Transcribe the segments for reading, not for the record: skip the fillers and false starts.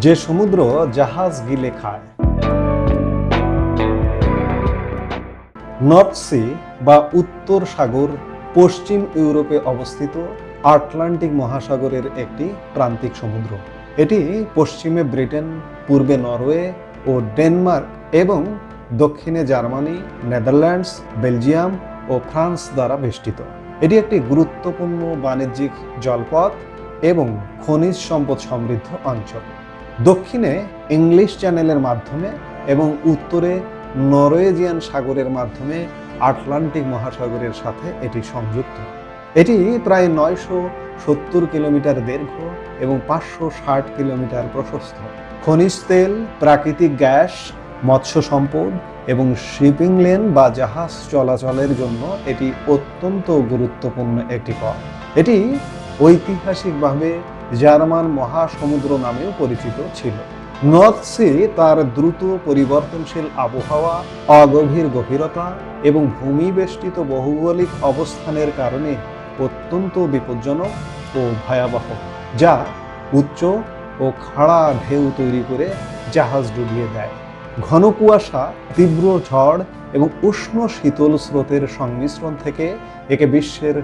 যে সমুদ্র জাহাজ গিলে খায়। নর্থ সি বা উত্তর সাগর পশ্চিম ইউরোপে অবস্থিত আটলান্টিক মহাসাগরের একটি প্রান্তিক সমুদ্র। এটি পশ্চিমে ব্রিটেন, পূর্বে নরওয়ে ও ডেনমার্ক এবং দক্ষিণে জার্মানি, নেদারল্যান্ডস, বেলজিয়াম ও ফ্রান্স দ্বারা বেষ্টিত। এটি একটি গুরুত্বপূর্ণ বাণিজ্যিক জলপথ এবং খনিজ সম্পদ সমৃদ্ধ অঞ্চল। দক্ষিণে ইংলিশ চ্যানেলের মাধ্যমে এবং উত্তরে নরওয়েজিয়ান সাগরের মাধ্যমে আটলান্টিক মহাসাগরের সাথে এটি সংযুক্ত। এটি প্রায় 970 কিলোমিটার দীর্ঘ এবং 560 কিলোমিটার প্রশস্ত। খনিজ তেল, প্রাকৃতিক গ্যাস, মৎস্য সম্পদ এবং শিপিং লেন বা জাহাজ চলাচলের জন্য এটি অত্যন্ত গুরুত্বপূর্ণ একটি পথ। এটি ঐতিহাসিকভাবে জার্মান মহাসমুদ্র নামেও পরিচিত ছিল। নর্থ সি তার দ্রুত পরিবর্তনশীল আবহাওয়া, অগভীর গভীরতা এবং ভূমিবেষ্টিত ভৌগোলিক অবস্থানের কারণে অত্যন্ত বিপজ্জনক ও ভয়াবহ, যা উচ্চ ও খাড়া ঢেউ তৈরি করে জাহাজ ডুবিয়ে দেয়। ঘন কুয়াশা, তীব্র ঝড় এবং উষ্ণ শীতল স্রোতের সংমিশ্রণ থেকে একে বিশ্বের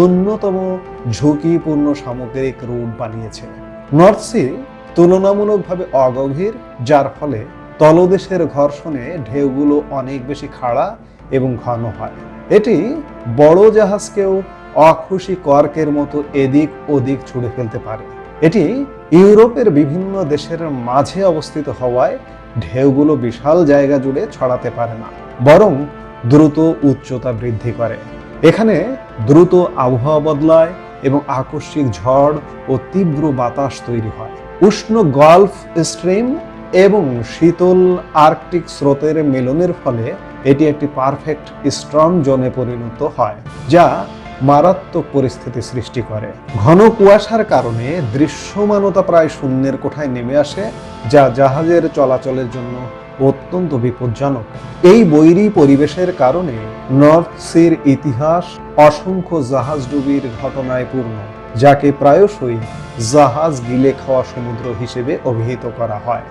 অন্যতম ঝুঁকিপূর্ণ সামুদ্রিক রুট বানিয়েছে। নর্থ সি তুলনামূলকভাবে অগভীর, যার ফলে তলদেশের ঘর্ষণে ঢেউগুলো অনেক বেশি খাড়া এবং ঘন হয়। এটি বড় জাহাজকেও অখুশি কর্কের মতো এদিক ওদিক ছুঁড়ে ফেলতে পারে। এটি ইউরোপের বিভিন্ন দেশের মাঝে অবস্থিত হওয়ায় ঢেউগুলো বিশাল জায়গা জুড়ে ছড়াতে পারে না, বরং দ্রুত উচ্চতা বৃদ্ধি করে। এখানে দ্রুত আবহাওয়া বদলায় এবং আকস্মিক ঝড় ও তীব্র বাতাস তৈরি হয়। উষ্ণ গালফ স্ট্রিম এবং শীতল আর্কটিক স্রোতের মিলনের ফলে এটি একটি পারফেক্ট স্টর্ম জোনে পরিণত হয়, যা মারাত্মক পরিস্থিতি সৃষ্টি করে। ঘন কুয়াশার কারণে দৃশ্যমানতা প্রায় শূন্যের কোঠায় নেমে আসে, যা জাহাজের চলাচলের জন্য অত্যন্ত বিপজ্জনক। এই বৈরী পরিবেশের কারণে নর্থ সির ইতিহাস অসংখ্য জাহাজ ডুবির ঘটনায় পূর্ণ, যাকে প্রায়শই জাহাজ গিলে খাওয়া সমুদ্র হিসেবে অভিহিত করা হয়।